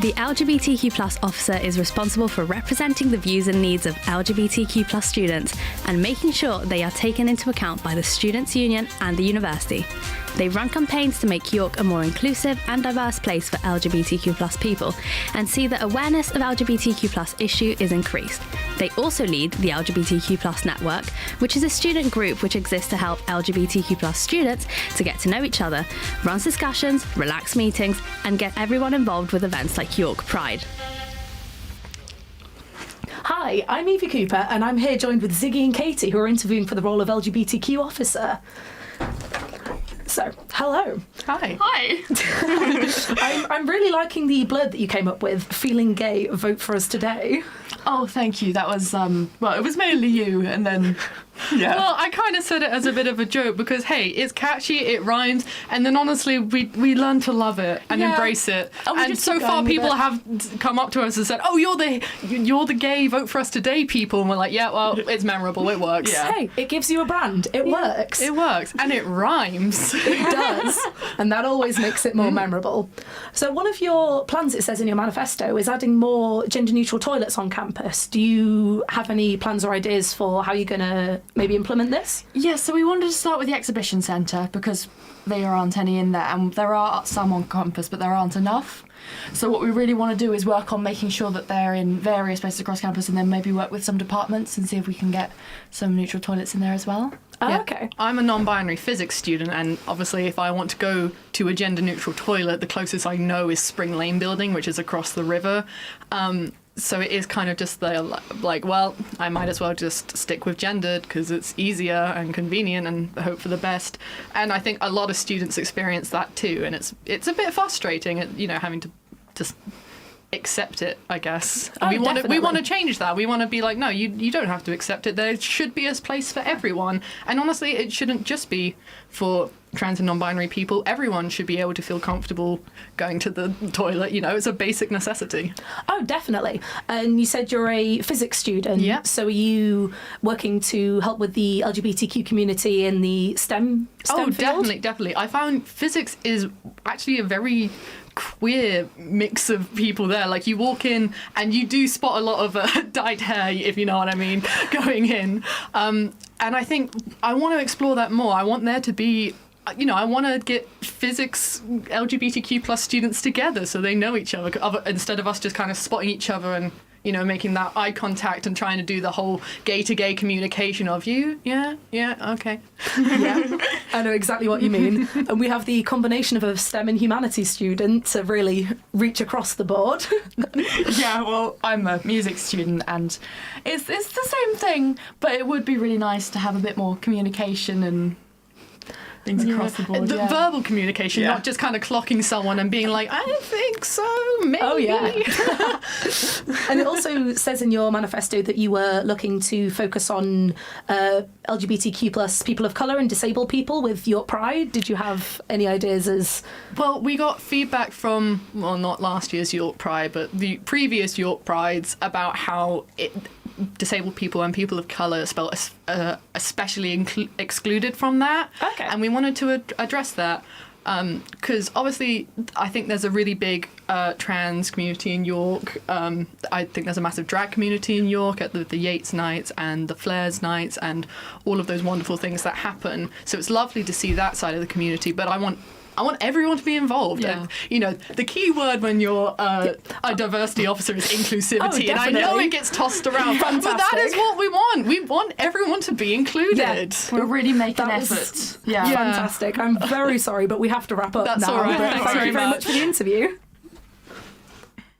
The LGBTQ+ officer is responsible for representing the views and needs of LGBTQ+ students and making sure they are taken into account by the Students' Union and the university. They run campaigns to make York a more inclusive and diverse place for LGBTQ+ people and see that awareness of LGBTQ+ issue is increased. They also lead the LGBTQ+ network, which is a student group which exists to help LGBTQ+ students to get to know each other, runs discussions, relax meetings, and get everyone involved with events like York Pride. Hi, I'm Evie Cooper, and I'm here joined with Ziggy and Katie, who are interviewing for the role of LGBTQ officer. So, hello. Hi. Hi. I'm really liking the blurb that you came up with, feeling gay, vote for us today. Oh, thank you. That was, well, it was mainly you, and then, yeah. Well, I kind of said it as a bit of a joke because, hey, it's catchy, it rhymes, and then honestly, we learn to love it and embrace it. And so far, people have come up to us and said, "Oh, you're the gay vote for us today, people," and we're like, "Yeah, well, it's memorable, it works." Yeah. Hey, it gives you a brand. It works. It works, and it rhymes. It does, and that always makes it more memorable. So, one of your plans, it says in your manifesto, is adding more gender-neutral toilets on campus. Do you have any plans or ideas for how you're going to maybe implement this? Yeah, so we wanted to start with the exhibition centre because there aren't any in there, and there are some on campus, but there aren't enough. So what we really want to do is work on making sure that they're in various places across campus, and then maybe work with some departments and see if we can get some neutral toilets in there as well. Oh, okay. I'm a non-binary physics student, and obviously if I want to go to a gender-neutral toilet, the closest I know is Spring Lane building, which is across the river. So it is kind of just like, well, I might as well just stick with gendered because it's easier and convenient and hope for the best. And I think a lot of students experience that too, and it's a bit frustrating, having to just accept it, I guess. And we want to change that. We want to be like, no, you don't have to accept it. There should be a place for everyone. And honestly, it shouldn't just be for trans and non-binary people. Everyone should be able to feel comfortable going to the toilet. It's a basic necessity. Oh, definitely. And you said you're a physics student. Yeah. So are you working to help with the LGBTQ community in the STEM field? Definitely. I found physics is actually a very queer mix of people there. Like, you walk in and you do spot a lot of dyed hair, if you know what I mean, going in. And I think I want to explore that more. I want there to be, I want to get physics LGBTQ plus students together so they know each other instead of us just kind of spotting each other and, making that eye contact and trying to do the whole gay-to-gay communication of you. Yeah, okay. Yeah, I know exactly what you mean. And we have the combination of a STEM and humanities student to really reach across the board. Yeah, well, I'm a music student, and it's the same thing, but it would be really nice to have a bit more communication and things across the board. Verbal communication, not just kind of clocking someone and being like, I think so, maybe. Oh, yeah. And it also says in your manifesto that you were looking to focus on LGBTQ plus people of colour and disabled people with York Pride. Did you have any ideas as... Well, we got feedback from, well, not last year's York Pride, but the previous York Prides about how disabled people and people of colour spelled especially excluded from that. Okay. And we wanted to address that because obviously I think there's a really big trans community in York. I think there's a massive drag community in York at the Yates nights and the Flares nights and all of those wonderful things that happen. So it's lovely to see that side of the community, but I want everyone to be involved. Yeah. And, the key word when you're a diversity officer is inclusivity. Oh, and I know it gets tossed around, but that is what we want. We want everyone to be included. Yeah. We'll really make an That was effort. Yeah. Fantastic. I'm very sorry, but we have to wrap up That's now. all right. But Thanks thank very you very much for the interview.